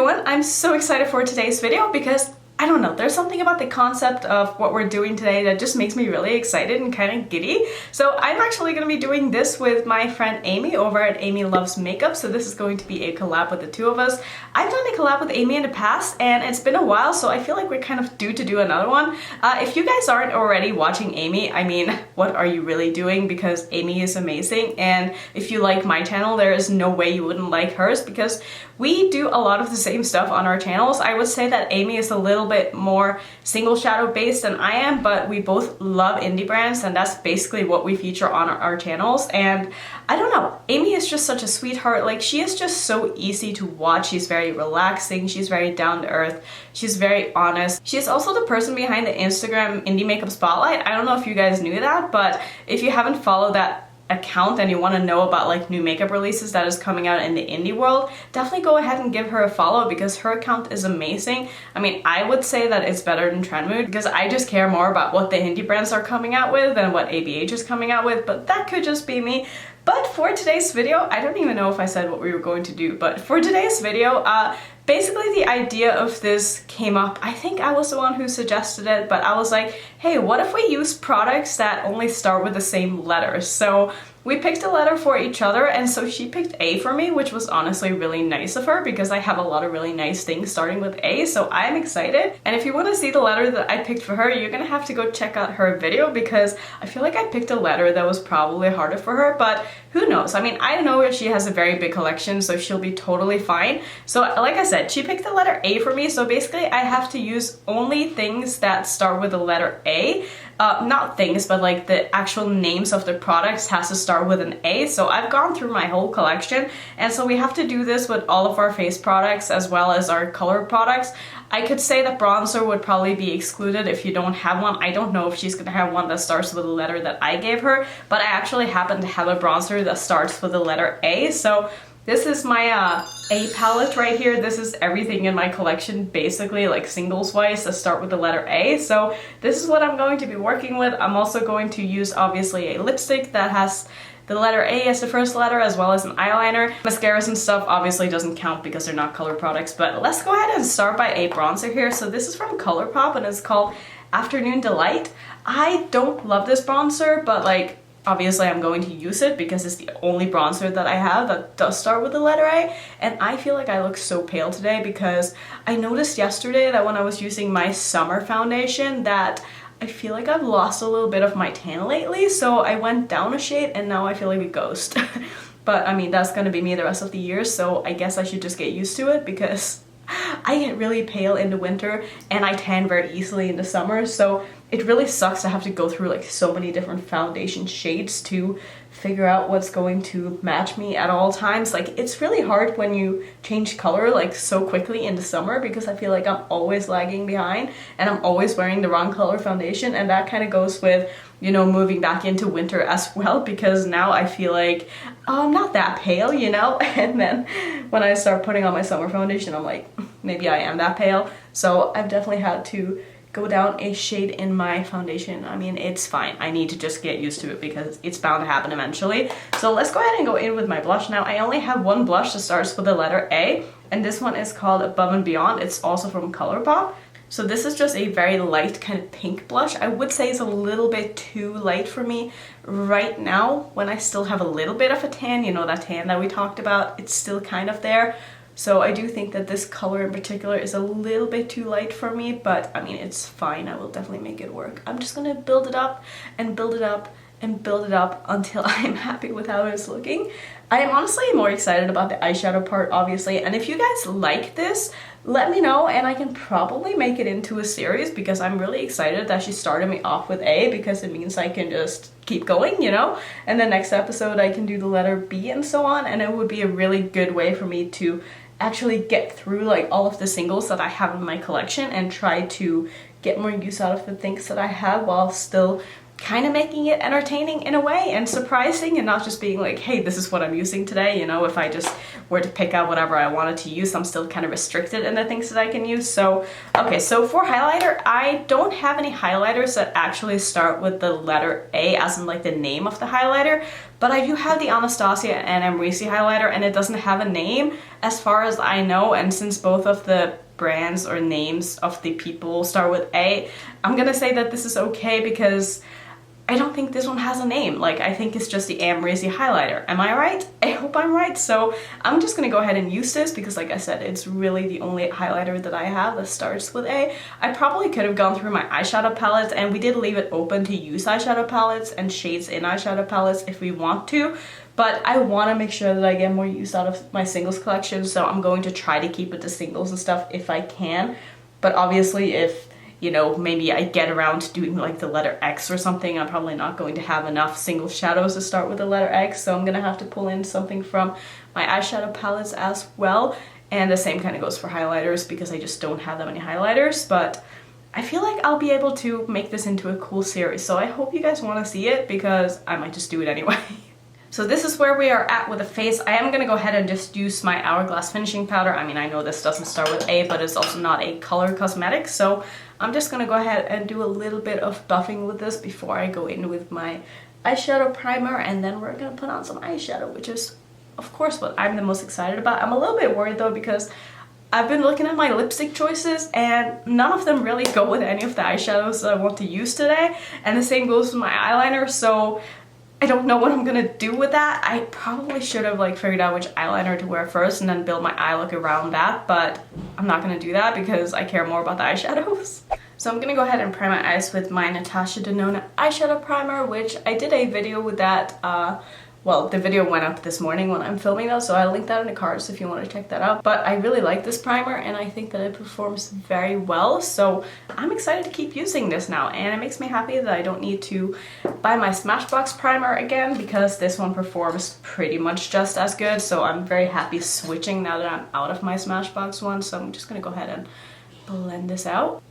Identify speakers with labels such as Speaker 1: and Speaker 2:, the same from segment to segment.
Speaker 1: everyone, I'm so excited for today's video because I don't know, there's something about the concept of what we're doing today that just makes me really excited and kind of giddy. So I'm actually going to be doing this with my friend Amy over at Amy Loves Makeup. So this is going to be a collab with the two of us. I've done a collab with Amy in the past and it's been a while, so I feel like we're kind of due to do another one. If you guys aren't already watching Amy, I mean, what are you really doing? Because Amy is amazing, and if you like my channel, there is no way you wouldn't like hers because we do a lot of the same stuff on our channels. I would say that Amy is a little bit more single shadow based than I am, but we both love indie brands and that's basically what we feature on our channels. And I don't know, Amy is just such a sweetheart. Like, she is just so easy to watch. She's very relaxing, she's very down to earth, she's very honest. She's also the person behind the Instagram Indie Makeup Spotlight. I don't know if you guys knew that, but if you haven't followed that account and you want to know about like new makeup releases that is coming out in the indie world, definitely go ahead and give her a follow because her account is amazing. I mean, I would say that it's better than Trendmood because I just care more about what the indie brands are coming out with than what ABH is coming out with, but that could just be me. But for today's video, I don't even know if I said what we were going to do, but for today's video, basically the idea of this came up. I think I was the one who suggested it, but I was like, hey, what if we use products that only start with the same letters? So we picked a letter for each other, and so she picked A for me, which was honestly really nice of her because I have a lot of really nice things starting with A, so I'm excited. And if you want to see the letter that I picked for her, you're gonna have to go check out her video because I feel like I picked a letter that was probably harder for her, but who knows? I mean, I know she has a very big collection, so she'll be totally fine. So like I said, she picked the letter A for me, so basically I have to use only things that start with the letter A. Not things, but like the actual names of the products has to start with an A. So I've gone through my whole collection, and so we have to do this with all of our face products as well as our color products. I could say that bronzer would probably be excluded if you don't have one. I don't know if she's gonna have one that starts with the letter that I gave her, but I actually happen to have a bronzer that starts with the letter A. So this is my A palette right here. This is everything in my collection, basically, like singles wise, that start with the letter A. So this is what I'm going to be working with. I'm also going to use obviously a lipstick that has the letter A as the first letter, as well as an eyeliner. Mascaras and stuff obviously doesn't count because they're not color products, but let's go ahead and start by a bronzer here. So this is from Colourpop and it's called Afternoon Delight. I don't love this bronzer, but like, obviously I'm going to use it because it's the only bronzer that I have that does start with the letter A, and I feel like I look so pale today because I noticed yesterday that when I was using my summer foundation that I feel like I've lost a little bit of my tan lately, so I went down a shade and now I feel like a ghost. But I mean, that's gonna be me the rest of the year, so I guess I should just get used to it because I get really pale in the winter and I tan very easily in the summer, so it really sucks to have to go through like so many different foundation shades to figure out what's going to match me at all times. Like, it's really hard when you change color like so quickly in the summer because I feel like I'm always lagging behind and I'm always wearing the wrong color foundation, and that kind of goes with, you know, moving back into winter as well because now I feel like I'm not that pale, you know, and then when I start putting on my summer foundation I'm like, maybe I am that pale. So I've definitely had to go down a shade in my foundation. I mean, it's fine. I need to just get used to it because it's bound to happen eventually. So let's go ahead and go in with my blush. Now, I only have one blush that starts with the letter A, and this one is called Above and Beyond. It's also from Colourpop. So this is just a very light kind of pink blush. I would say it's a little bit too light for me right now when I still have a little bit of a tan. You know, that tan that we talked about, it's still kind of there. So I do think that this color in particular is a little bit too light for me, but I mean, it's fine. I will definitely make it work. I'm just gonna build it up and build it up and build it up until I'm happy with how it's looking. I am honestly more excited about the eyeshadow part, obviously, and if you guys like this, let me know and I can probably make it into a series because I'm really excited that she started me off with A because it means I can just keep going, you know? And the next episode I can do the letter B and so on, and it would be a really good way for me to actually get through like all of the singles that I have in my collection and try to get more use out of the things that I have while still kind of making it entertaining in a way and surprising, and not just being like, hey, this is what I'm using today. You know, if I just were to pick out whatever I wanted to use, I'm still kind of restricted in the things that I can use. So, okay, so for highlighter, I don't have any highlighters that actually start with the letter A, as in like the name of the highlighter, but I do have the Anastasia and Amrezy highlighter, and it doesn't have a name as far as I know, and since both of the brands or names of the people start with A, I'm gonna say that this is okay because I don't think this one has a name. Like, I think it's just the Amrezy highlighter. Am I right? I hope I'm right. So I'm just gonna go ahead and use this because, like I said, it's really the only highlighter that I have that starts with A. I probably could have gone through my eyeshadow palettes, and we did leave it open to use eyeshadow palettes and shades in eyeshadow palettes if we want to, but I want to make sure that I get more use out of my singles collection, so I'm going to try to keep it to singles and stuff if I can. But obviously, if, you know, maybe I get around to doing like the letter X or something, I'm probably not going to have enough single shadows to start with the letter X, so I'm gonna have to pull in something from my eyeshadow palettes as well. And the same kind of goes for highlighters because I just don't have that many highlighters, but I feel like I'll be able to make this into a cool series, so I hope you guys want to see it because I might just do it anyway. So this is where we are at with the face. I am going to go ahead and just use my Hourglass finishing powder. I mean, I know this doesn't start with A, but it's also not a Collab Cosmetics, so I'm just going to go ahead and do a little bit of buffing with this before I go in with my eyeshadow primer, and then we're going to put on some eyeshadow, which is, of course, what I'm the most excited about. I'm a little bit worried though because I've been looking at my lipstick choices and none of them really go with any of the eyeshadows that I want to use today, and the same goes with my eyeliner, so I don't know what I'm gonna do with that. I probably should have like figured out which eyeliner to wear first and then build my eye look around that, but I'm not gonna do that because I care more about the eyeshadows. So I'm gonna go ahead and prime my eyes with my Natasha Denona eyeshadow primer, which I did a video with that, well, the video went up this morning when I'm filming though, so I'll link that in the cards if you want to check that out. But I really like this primer and I think that it performs very well, so I'm excited to keep using this now, and it makes me happy that I don't need to buy my Smashbox primer again because this one performs pretty much just as good, so I'm very happy switching now that I'm out of my Smashbox one. So I'm just gonna go ahead and blend this out.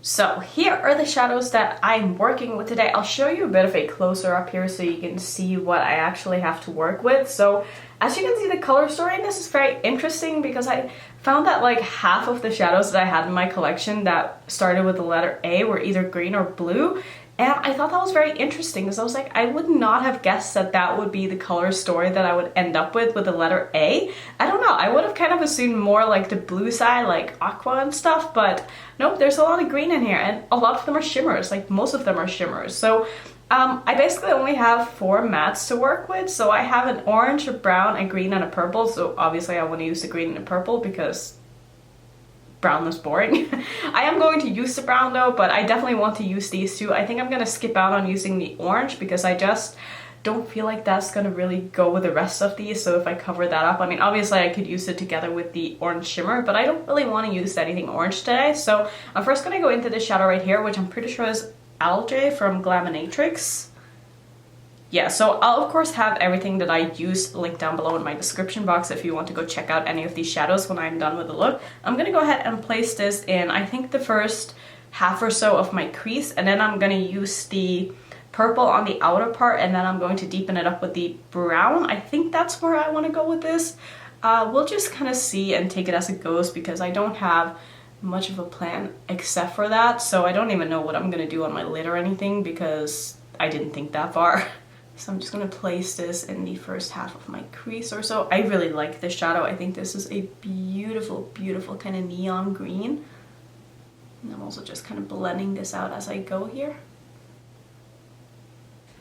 Speaker 1: So here are the shadows that I'm working with today. I'll show you a bit of a closer up here so you can see what I actually have to work with. So as you can see, the color story in this is very interesting because I found that like half of the shadows that I had in my collection that started with the letter A were either green or blue. And I thought that was very interesting because I was like, I would not have guessed that that would be the color story that I would end up with the letter A. I don't know, I would have kind of assumed more like the blue side, like aqua and stuff, but nope, there's a lot of green in here, and a lot of them are shimmers, like most of them are shimmers. So I basically only have 4 mattes to work with. So I have an orange, a brown, a green, and a purple. So obviously I want to use the green and the purple because brown is boring. I am going to use the brown though, but I definitely want to use these two. I think I'm gonna skip out on using the orange because I just don't feel like that's gonna really go with the rest of these. So if I cover that up, I mean, obviously I could use it together with the orange shimmer, but I don't really want to use anything orange today. So I'm first gonna go into this shadow right here, which I'm pretty sure is Algae from Glaminatrix. Yeah, so I'll of course have everything that I use linked down below in my description box if you want to go check out any of these shadows when I'm done with the look. I'm gonna go ahead and place this in, I think, the first half or so of my crease, and then I'm gonna use the purple on the outer part, and then I'm going to deepen it up with the brown. I think that's where I want to go with this. We'll just kind of see and take it as it goes because I don't have much of a plan except for that, so I don't even know what I'm gonna do on my lid or anything because I didn't think that far. So I'm just going to place this in the first half of my crease or so. I really like this shadow. I think this is a beautiful, beautiful kind of neon green. And I'm also just kind of blending this out as I go here.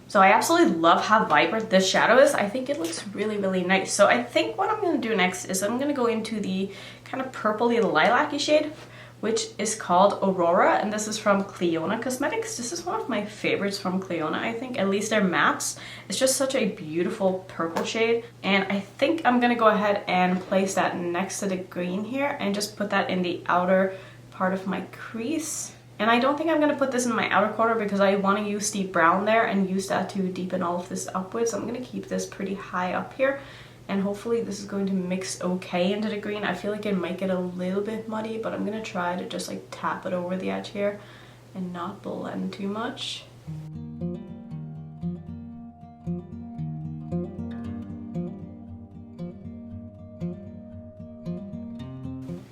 Speaker 1: So I absolutely love how vibrant this shadow is. I think it looks really, really nice. So I think what I'm going to do next is I'm going to go into the kind of purpley lilac-y shade, which is called Aurora, and this is from Clionadh Cosmetics. This is one of my favorites from Clionadh, I think, at least their mattes. It's just such a beautiful purple shade, and I think I'm gonna go ahead and place that next to the green here and just put that in the outer part of my crease. And I don't think I'm gonna put this in my outer corner because I want to use the brown there and use that to deepen all of this upwards. So I'm gonna keep this pretty high up here. And hopefully this is going to mix okay into the green. I feel like it might get a little bit muddy, but I'm gonna try to just like tap it over the edge here and not blend too much.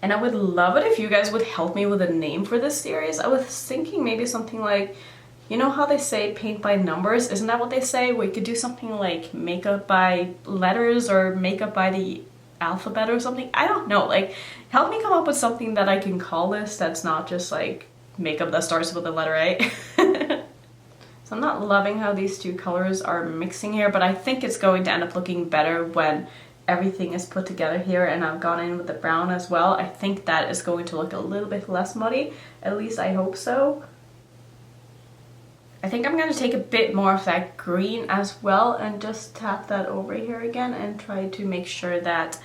Speaker 1: And I would love it if you guys would help me with a name for this series. I was thinking maybe something like, you know how they say paint by numbers? Isn't that what they say? We could do something like makeup by letters or makeup by the alphabet or something. I don't know. Like, help me come up with something that I can call this that's not just like makeup that starts with a letter A. So I'm not loving how these two colors are mixing here, but I think it's going to end up looking better when everything is put together here, and I've gone in with the brown as well. I think that is going to look a little bit less muddy. At least I hope so. I think I'm going to take a bit more of that green as well and just tap that over here again and try to make sure that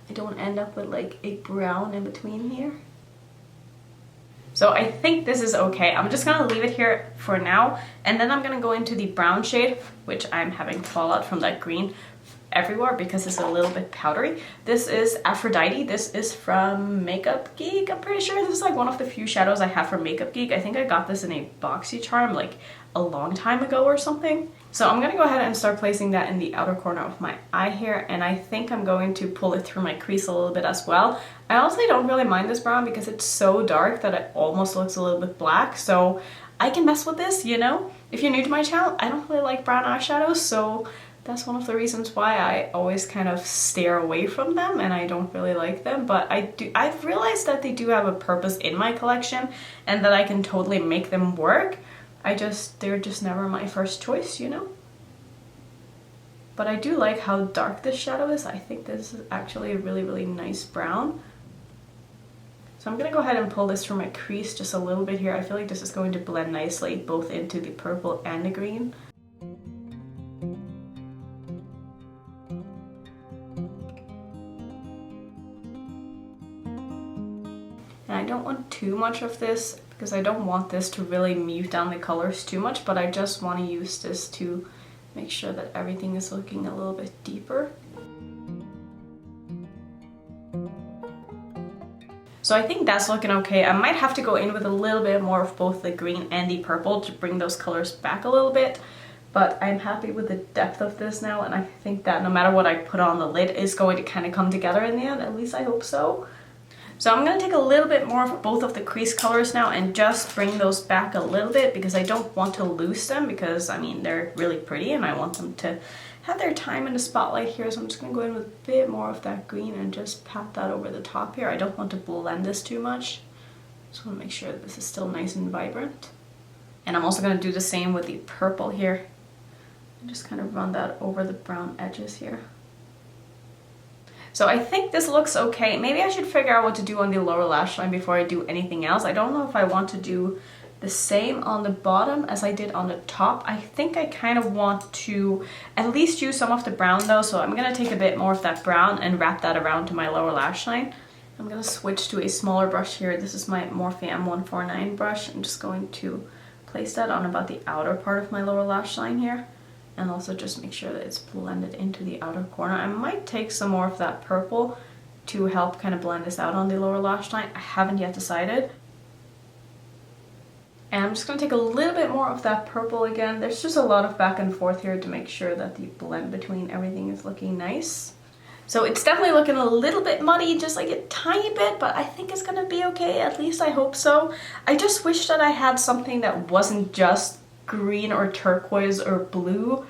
Speaker 1: I don't end up with like a brown in between here. So I think this is okay. I'm just going to leave it here for now, and then I'm going to go into the brown shade, which I'm having fallout from that green everywhere because it's a little bit powdery. This is Aphrodite. This is from Makeup Geek. I'm pretty sure this is like one of the few shadows I have from Makeup Geek. I think I got this in a boxy charm like a long time ago or something. So I'm gonna go ahead and start placing that in the outer corner of my eye here, and I think I'm going to pull it through my crease a little bit as well. I honestly don't really mind this brown because it's so dark that it almost looks a little bit black, so I can mess with this, you know? If you're new to my channel, I don't really like brown eyeshadows, so that's one of the reasons why I always kind of steer away from them and I don't really like them. But I've realized that they do have a purpose in my collection and that I can totally make them work. They're just never my first choice, you know? But I do like how dark this shadow is. I think this is actually a really, really nice brown. So I'm gonna go ahead and pull this from my crease just a little bit here. I feel like this is going to blend nicely both into the purple and the green. And I don't want too much of this because I don't want this to really mute down the colors too much, but I just want to use this to make sure that everything is looking a little bit deeper. So I think that's looking okay. I might have to go in with a little bit more of both the green and the purple to bring those colors back a little bit. But I'm happy with the depth of this now, and I think that no matter what I put on the lid is going to kind of come together in the end. At least I hope so. So I'm going to take a little bit more of both of the crease colors now and just bring those back a little bit because I don't want to lose them because, I mean, they're really pretty and I want them to have their time in the spotlight here. So I'm just going to go in with a bit more of that green and just pat that over the top here. I don't want to blend this too much. Just want to make sure that this is still nice and vibrant. And I'm also going to do the same with the purple here. And just kind of run that over the brown edges here. So I think this looks okay. Maybe I should figure out what to do on the lower lash line before I do anything else. I don't know if I want to do the same on the bottom as I did on the top. I think I kind of want to at least use some of the brown though. So I'm going to take a bit more of that brown and wrap that around to my lower lash line. I'm going to switch to a smaller brush here. This is my Morphe M149 brush. I'm just going to place that on about the outer part of my lower lash line here. And also just make sure that it's blended into the outer corner. I might take some more of that purple to help kind of blend this out on the lower lash line. I haven't yet decided. And I'm just going to take a little bit more of that purple again. There's just a lot of back and forth here to make sure that the blend between everything is looking nice. So it's definitely looking a little bit muddy, just like a tiny bit, but I think it's going to be okay. At least I hope so. I just wish that I had something that wasn't just green or turquoise or blue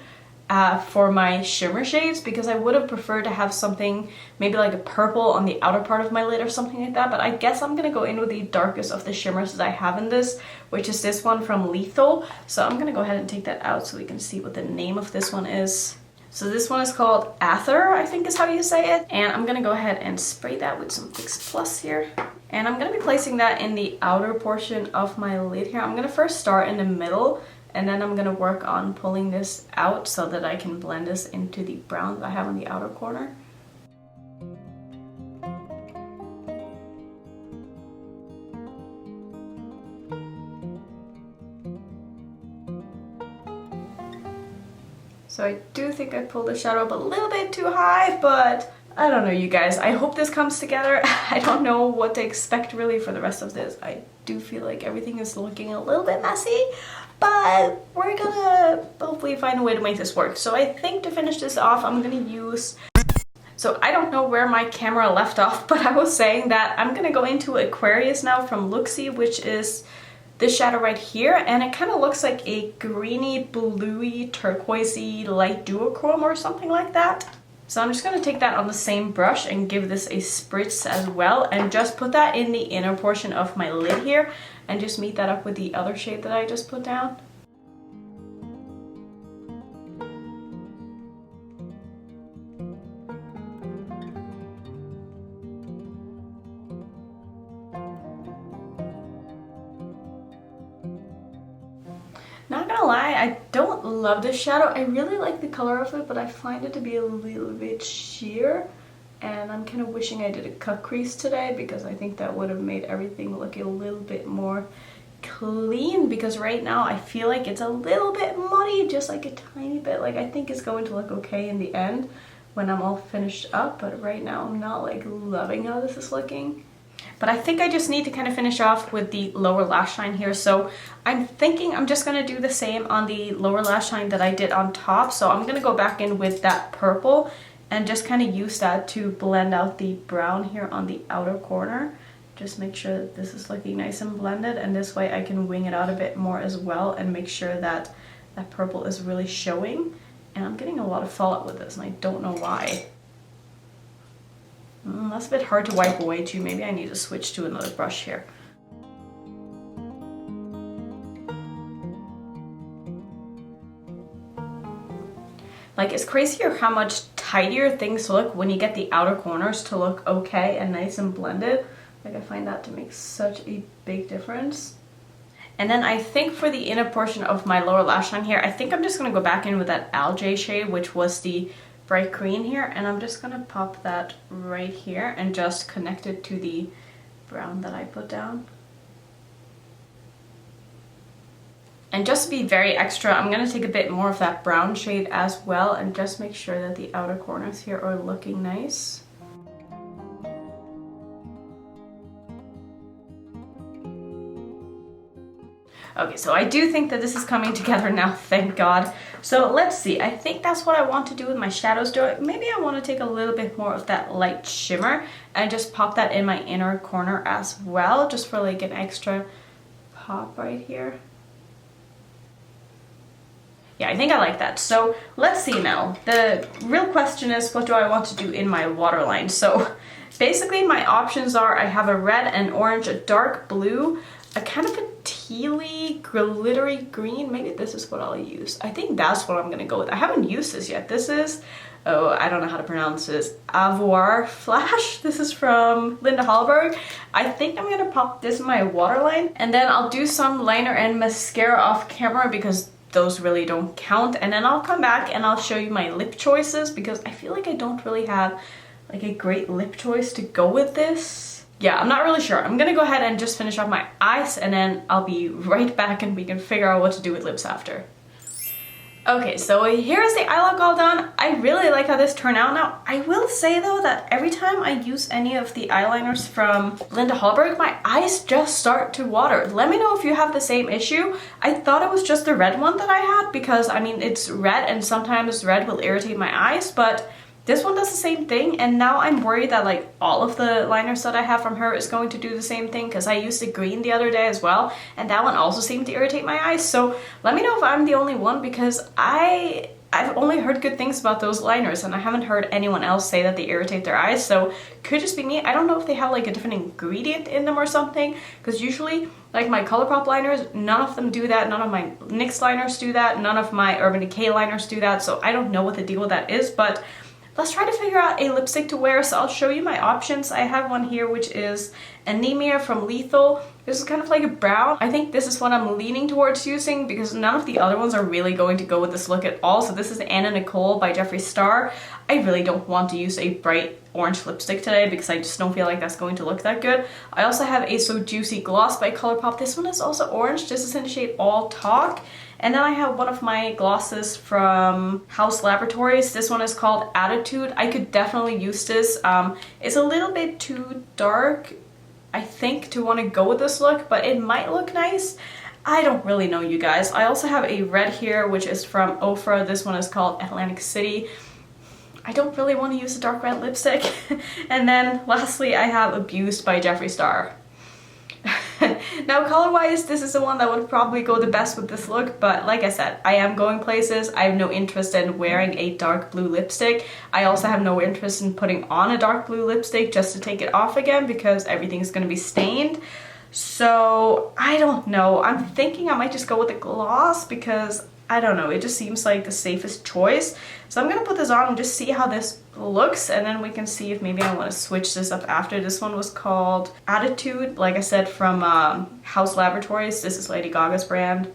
Speaker 1: for my shimmer shades, because I would have preferred to have something maybe like a purple on the outer part of my lid or something like that. But I guess I'm gonna go in with the darkest of the shimmers that I have in this, which is this one from Lethal. So I'm gonna go ahead and take that out so we can see what the name of this one is. So this one is called Aether, I think is how you say it. And I'm gonna go ahead and spray that with some Fix Plus here. And I'm gonna be placing that in the outer portion of my lid here. I'm gonna first start in the middle, and then I'm gonna work on pulling this out so that I can blend this into the brown that I have on the outer corner. So I do think I pulled the shadow up a little bit too high, but I don't know, you guys. I hope this comes together. I don't know what to expect really for the rest of this. I do feel like everything is looking a little bit messy, but we're gonna hopefully find a way to make this work. So I think to finish this off, I'm gonna use... So I don't know where my camera left off, but I was saying that I'm gonna go into Auquarius now from Looxi, which is this shadow right here, and it kind of looks like a greeny, bluey, turquoisey, light duochrome or something like that. So I'm just going to take that on the same brush and give this a spritz as well, and just put that in the inner portion of my lid here and just meet that up with the other shade that I just put down. Not gonna lie, I don't love this shadow. I really like the color of it, but I find it to be a little bit sheer. And I'm kind of wishing I did a cut crease today, because I think that would have made everything look a little bit more clean. Because right now I feel like it's a little bit muddy, just like a tiny bit. Like, I think it's going to look okay in the end when I'm all finished up, but right now I'm not like loving how this is looking. But I think I just need to kind of finish off with the lower lash line here. So I'm thinking I'm just going to do the same on the lower lash line that I did on top. So I'm going to go back in with that purple and just kind of use that to blend out the brown here on the outer corner. Just make sure that this is looking nice and blended, and this way I can wing it out a bit more as well and make sure that that purple is really showing. And I'm getting a lot of fallout with this and I don't know why. That's a bit hard to wipe away too. Maybe I need to switch to another brush here. Like, it's crazier how much tidier things look when you get the outer corners to look okay and nice and blended. Like, I find that to make such a big difference. And then I think for the inner portion of my lower lash line here, I think I'm just going to go back in with that algae shade, which was the bright green here, and I'm just gonna pop that right here and just connect it to the brown that I put down. And just to be very extra, I'm gonna take a bit more of that brown shade as well and just make sure that the outer corners here are looking nice. Okay, so I do think that this is coming together now, thank God. So let's see, I think that's what I want to do with my shadows. Maybe I want to take a little bit more of that light shimmer and just pop that in my inner corner as well, just for like an extra pop right here. Yeah, I think I like that. So let's see now. The real question is, what do I want to do in my waterline? So basically my options are, I have a red and orange, a dark blue, a kind of a tealy, glittery green. Maybe this is what I'll use. I think that's what I'm gonna go with. I haven't used this yet. This is, oh, I don't know how to pronounce this. Avoir Flash. This is from Linda Hallberg. I think I'm gonna pop this in my waterline, and then I'll do some liner and mascara off camera because those really don't count. And then I'll come back and I'll show you my lip choices, because I feel like I don't really have like a great lip choice to go with this. Yeah, I'm not really sure. I'm gonna go ahead and just finish off my eyes, and then I'll be right back and we can figure out what to do with lips after. Okay, so here's the eye look all done. I really like how this turned out. Now, I will say though that every time I use any of the eyeliners from Linda Hallberg, my eyes just start to water. Let me know if you have the same issue. I thought it was just the red one that I had, because I mean, it's red and sometimes red will irritate my eyes, but this one does the same thing, and now I'm worried that like all of the liners that I have from her is going to do the same thing, because I used the green the other day as well, and that one also seemed to irritate my eyes. So let me know if I'm the only one, because I've only heard good things about those liners and I haven't heard anyone else say that they irritate their eyes. So could just be me. I don't know if they have like a different ingredient in them or something, because usually like my Colourpop liners, none of them do that. None of my NYX liners do that. None of my Urban Decay liners do that. So I don't know what the deal with that is, but let's try to figure out a lipstick to wear. So I'll show you my options. I have one here which is Anemia from Lethal. This is kind of like a brown. I think this is what I'm leaning towards using, because none of the other ones are really going to go with this look at all. So this is Anna Nicole by Jeffree Star. I really don't want to use a bright orange lipstick today because I just don't feel like that's going to look that good. I also have a So Juicy Gloss by Colourpop. This one is also orange. This is in the shade All Talk. And then I have one of my glosses from House Laboratories. This one is called Attitude. I could definitely use this. It's a little bit too dark, I think, to want to go with this look, but it might look nice. I don't really know, you guys. I also have a red here, which is from Ofra. This one is called Atlantic City. I don't really want to use a dark red lipstick. And then lastly, I have Abused by Jeffree Star. Now color-wise, this is the one that would probably go the best with this look, but like I said, I am going places. I have no interest in wearing a dark blue lipstick. I also have no interest in putting on a dark blue lipstick just to take it off again because everything is going to be stained. So I don't know. I'm thinking I might just go with a gloss because I don't know, it just seems like the safest choice. So I'm gonna put this on and just see how this looks, and then we can see if maybe I want to switch this up after. This one was called Attitude, like I said, from House Laboratories. This is Lady Gaga's brand.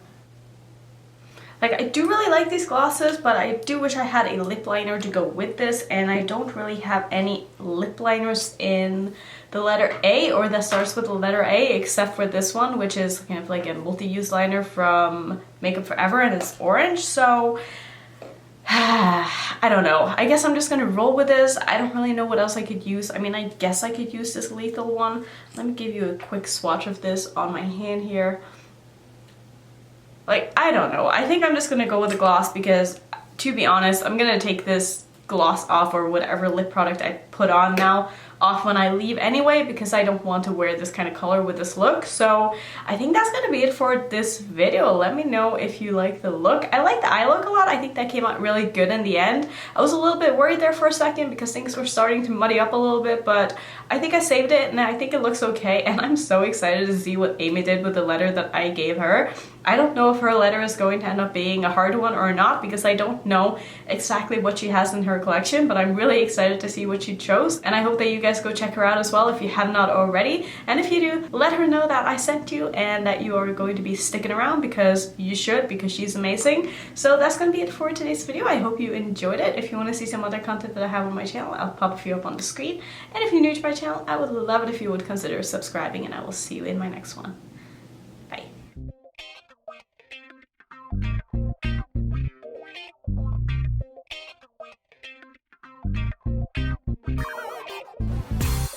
Speaker 1: Like, I do really like these glosses, but I do wish I had a lip liner to go with this, and I don't really have any lip liners in the letter A or that starts with the letter A, except for this one, which is kind of like a multi-use liner from Makeup Forever, and it's orange. So I don't know. I guess I'm just gonna roll with this. I don't really know what else I could use. I mean, I guess I could use this Lethal one. Let me give you a quick swatch of this on my hand here. Like, I don't know. I think I'm just gonna go with the gloss because, to be honest, I'm gonna take this gloss off, or whatever lip product I put on now, off when I leave anyway, because I don't want to wear this kind of color with this look. So I think that's gonna be it for this video. Let me know if you like the look. I like the eye look a lot. I think that came out really good in the end. I was a little bit worried there for a second because things were starting to muddy up a little bit, but I think I saved it and I think it looks okay, and I'm so excited to see what Amy did with the letter that I gave her. I don't know if her letter is going to end up being a hard one or not because I don't know exactly what she has in her collection, but I'm really excited to see what she chose, and I hope that you guys go check her out as well if you have not already. And if you do, let her know that I sent you and that you are going to be sticking around, because you should, because she's amazing. So that's going to be it for today's video. I hope you enjoyed it. If you want to see some other content that I have on my channel, I'll pop a few up on the screen. And if you're new to my channel, I would love it if you would consider subscribing, and I will see you in my next one.